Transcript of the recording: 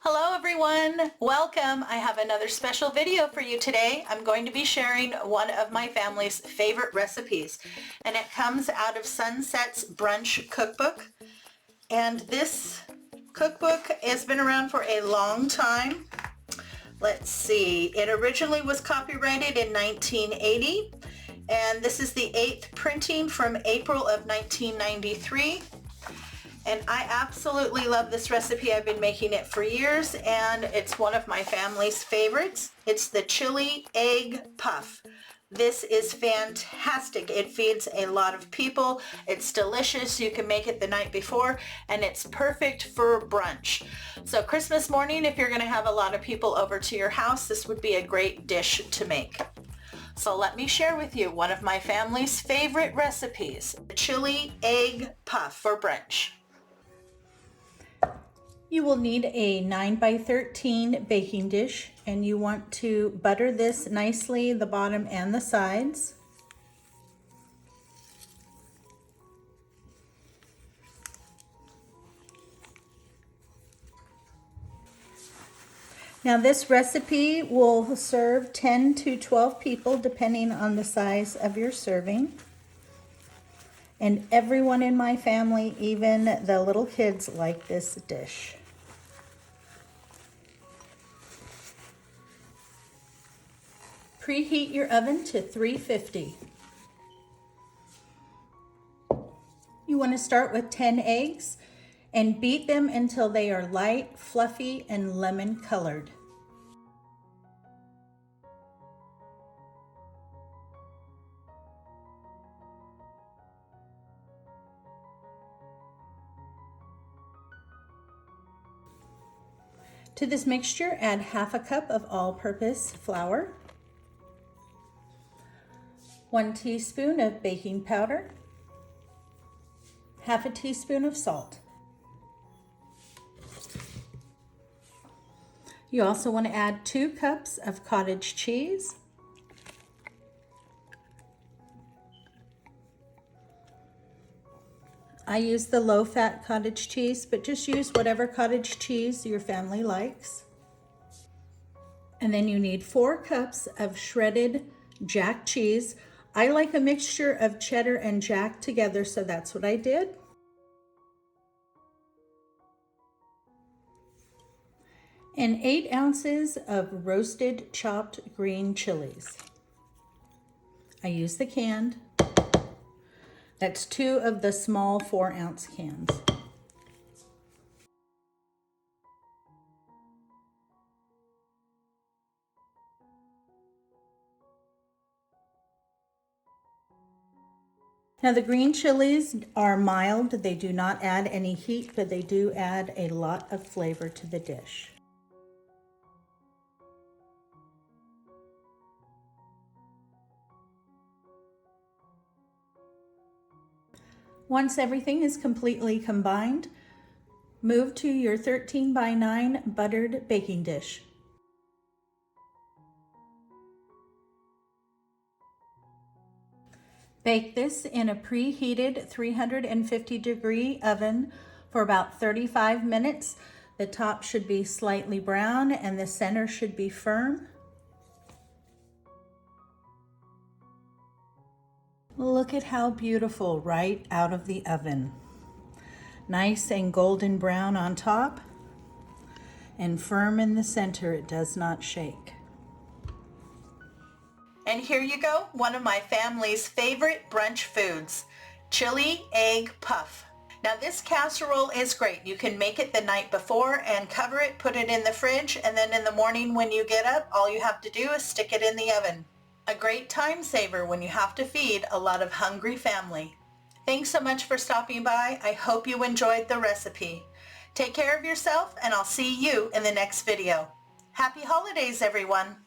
Hello everyone, welcome. I have another special video for you today. I'm going to be sharing one of my family's favorite recipes, and it comes out of Sunset's Brunch cookbook. And this cookbook has been around for a long time. Let's see, it originally was copyrighted in 1980, and this is the 8th printing from April of 1993. And I absolutely love this recipe. I've been making it for years, and it's one of my family's favorites. It's the Chile Egg Puff. This is fantastic. It feeds a lot of people. It's delicious. You can make it the night before, and it's perfect for brunch. So Christmas morning, if you're going to have a lot of people over to your house, this would be a great dish to make. So let me share with you one of my family's favorite recipes, the Chile Egg Puff for brunch. You will need a 9 by 13 baking dish, and you want to butter this nicely, the bottom and the sides. Now this recipe will serve 10 to 12 people depending on the size of your serving. And everyone in my family, even the little kids, like this dish. Preheat your oven to 350. You want to start with 10 eggs and beat them until they are light, fluffy, and lemon colored. To this mixture, add half a cup of all-purpose flour, 1 teaspoon of baking powder, half a teaspoon of salt. You also want to add 2 cups of cottage cheese, I use the low-fat cottage cheese, but just use whatever cottage cheese your family likes. And then you need 4 cups of shredded jack cheese. I like a mixture of cheddar and jack together, so that's what I did. And 8 ounces of roasted chopped green chilies. I use the canned. That's 2 of the small 4-ounce cans. Now the green chilies are mild. They do not add any heat, but they do add a lot of flavor to the dish. Once everything is completely combined, move to your 13 by 9 buttered baking dish. Bake this in a preheated 350-degree oven for about 35 minutes. The top should be slightly brown and the center should be firm. Look at how beautiful right out of the oven. Nice and golden brown on top and firm in the center. It does not shake. And here you go, one of my family's favorite brunch foods, Chile Egg Puff. Now this casserole is great. You can make it the night before and cover it, put it in the fridge, and then in the morning when you get up, all you have to do is stick it in the oven. A great time saver when you have to feed a lot of hungry family. Thanks so much for stopping by. I hope you enjoyed the recipe. Take care of yourself, and I'll see you in the next video. Happy holidays, everyone.